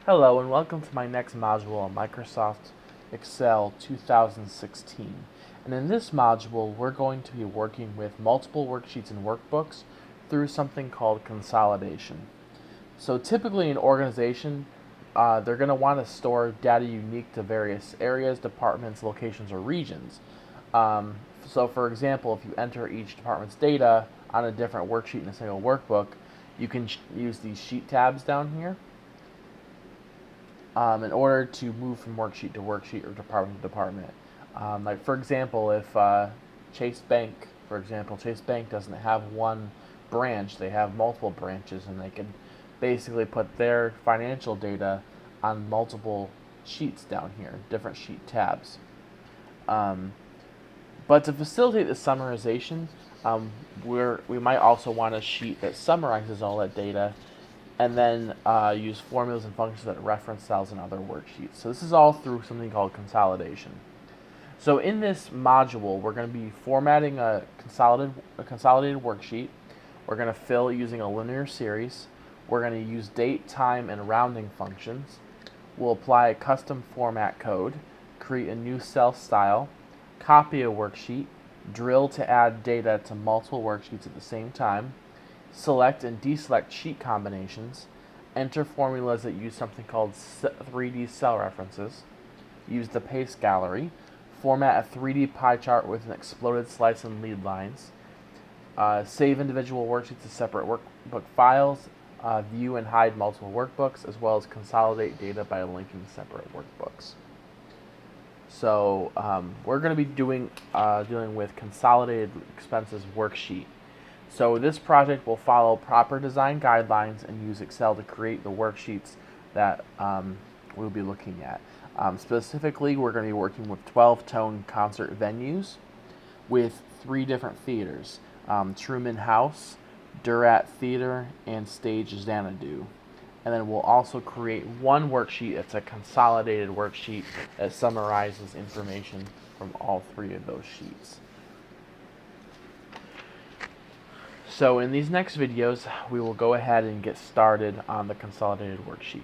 Hello and welcome to my next module on Microsoft Excel 2016. And in this module, we're going to be working with multiple worksheets and workbooks through something called consolidation. So typically in organization, they're going to want to store data unique to various areas, departments, locations, or regions. So for example, if you enter each department's data on a different worksheet in a single workbook, you can use these sheet tabs down here in order to move from worksheet to worksheet or department to department. Like for example, if Chase Bank, for example, Chase Bank doesn't have one branch, they have multiple branches, and they can basically put their financial data on multiple sheets down here, different sheet tabs. But to facilitate the summarization, we might also want a sheet that summarizes all that data and then use formulas and functions that reference cells in other worksheets. So this is all through something called consolidation. So in this module, we're going to be formatting a consolidated worksheet. We're going to fill using a linear series. We're going to use date, time, and rounding functions. We'll apply a custom format code, create a new cell style, copy a worksheet, drill to add data to multiple worksheets at the same time, select and deselect sheet combinations, enter formulas that use something called 3D cell references, use the paste gallery, format a 3D pie chart with an exploded slice and lead lines, save individual worksheets as separate workbook files, view and hide multiple workbooks, as well as consolidate data by linking separate workbooks. So we're going to be dealing with consolidated expenses worksheet. So this project will follow proper design guidelines and use Excel to create the worksheets that we'll be looking at. Specifically, we're going to be working with 12-tone concert venues with 3 different theaters, Truman House, Durat Theater, and Stage Xanadu. And then we'll also create one worksheet that's a consolidated worksheet that summarizes information from all 3 of those sheets. So in these next videos, we will go ahead and get started on the consolidated worksheet.